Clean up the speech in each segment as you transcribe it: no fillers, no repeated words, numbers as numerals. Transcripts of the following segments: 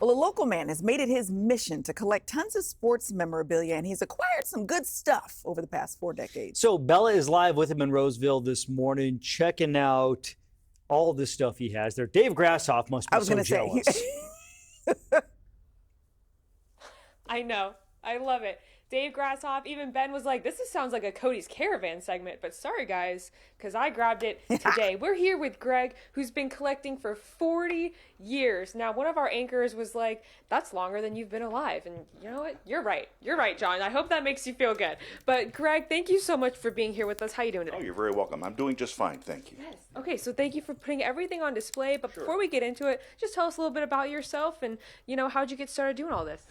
Well, a local man has made it his mission to collect tons of sports memorabilia, and he's acquired some good stuff over the past 4 decades. So Bella is live with him in Roseville this morning, checking out all the stuff he has there. Dave Grassoff must be so jealous. I know. I love it. Dave Grassoff, even Ben was like, this sounds like a Cody's Caravan segment, but sorry guys, because I grabbed it today. We're here with Greg, who's been collecting for 40 years. Now, one of our anchors was like, that's longer than you've been alive. And you know what? You're right. You're right, John. I hope that makes you feel good. But Greg, thank you so much for being here with us. How you doing today? Oh, you're very welcome. I'm doing just fine, thank you. Yes. Okay, so thank you for putting everything on display. But before we get into it, just tell us a little bit about yourself and, how'd you get started doing all this?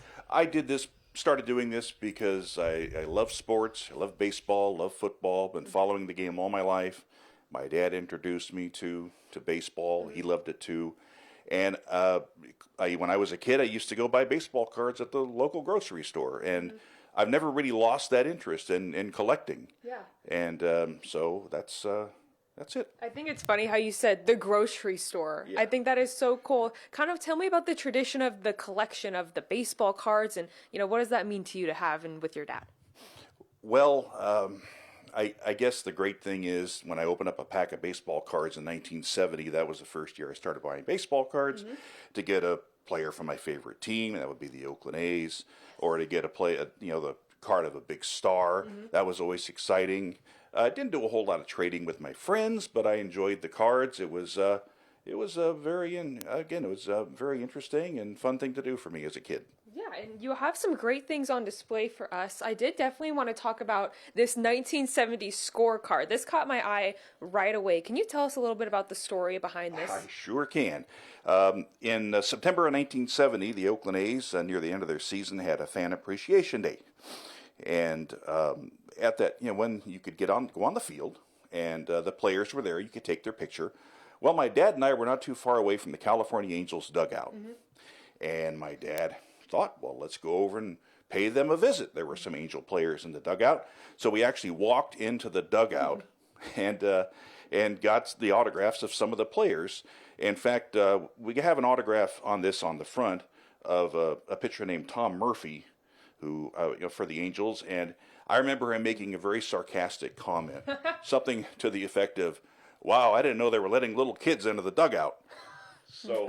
Started doing this because I love sports, I love baseball, love football, been following the game all my life. My dad introduced me to baseball, he loved it too. And when I was a kid, I used to go buy baseball cards at the local grocery store, and I've never really lost that interest in collecting. Yeah. And so that's it. I think it's funny how you said the grocery store. Yeah. I think that is so cool. Kind of tell me about the tradition of the collection of the baseball cards, and what does that mean to you to have and with your dad? Well, I guess the great thing is when I opened up a pack of baseball cards in 1970, that was the first year I started buying baseball cards to get a player from my favorite team, and that would be the Oakland A's, or to get the card of a big star. That was always exciting. I didn't do a whole lot of trading with my friends, but I enjoyed the cards. It was very interesting and fun thing to do for me as a kid. Yeah, and you have some great things on display for us. I did definitely want to talk about this 1970 scorecard. This caught my eye right away. Can you tell us a little bit about the story behind this? I sure can. In September of 1970, the Oakland A's, near the end of their season, had a fan appreciation day. And at that, when you could go on the field, and the players were there, you could take their picture. Well, my dad and I were not too far away from the California Angels dugout, and my dad thought, well, let's go over and pay them a visit. There were some Angel players in the dugout, so we actually walked into the dugout and got the autographs of some of the players. In fact, we have an autograph on the front of a pitcher named Tom Murphy, who for the Angels, and I remember him making a very sarcastic comment, something to the effect of, "Wow, I didn't know they were letting little kids into the dugout." So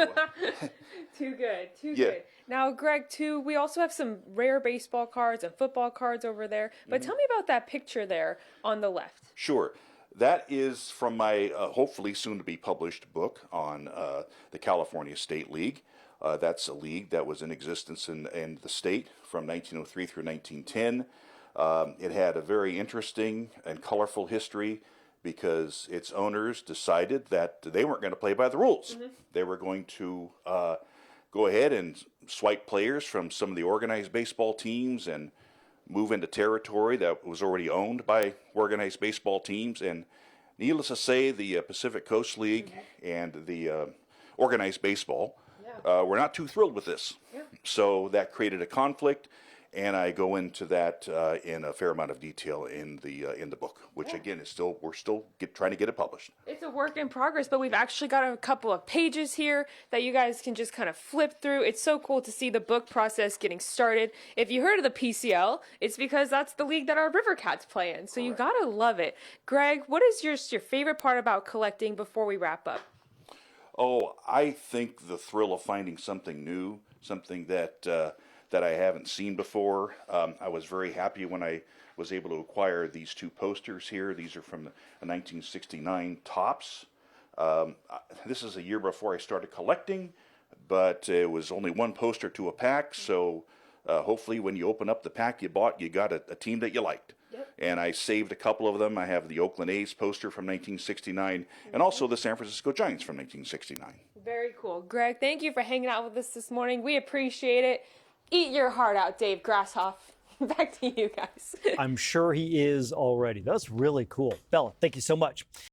too good. Now, Greg, too, we also have some rare baseball cards and football cards over there. But tell me about that picture there on the left. Sure. That is from my hopefully soon-to-be published book on the California State League. That's a league that was in existence in the state from 1903 through 1910. It had a very interesting and colorful history because its owners decided that they weren't going to play by the rules. They were going to go ahead and swipe players from some of the organized baseball teams and move into territory that was already owned by organized baseball teams. And needless to say, the Pacific Coast League and the organized baseball were not too thrilled with this. So that created a conflict, and I go into that in a fair amount of detail in the book, which again is we're still trying to get it published. It's a work in progress, but we've actually got a couple of pages here that you guys can just kind of flip through. It's so cool to see the book process getting started. If you heard of the PCL, it's because that's the league that our River Cats play in. So you gotta love it. Greg, what is your favorite part about collecting before we wrap up? Oh, I think the thrill of finding something new, something that I haven't seen before. I was very happy when I was able to acquire these two posters here. These are from the 1969 Topps. This is a year before I started collecting, but it was only one poster to a pack, so hopefully when you open up the pack you bought, you got a team that you liked. And I saved a couple of them. I have the Oakland A's poster from 1969 and also the San Francisco Giants from 1969. Very cool. Greg, thank you for hanging out with us this morning. We appreciate it. Eat your heart out, Dave Grassoff. Back to you guys. I'm sure he is already. That's really cool. Bella, thank you so much.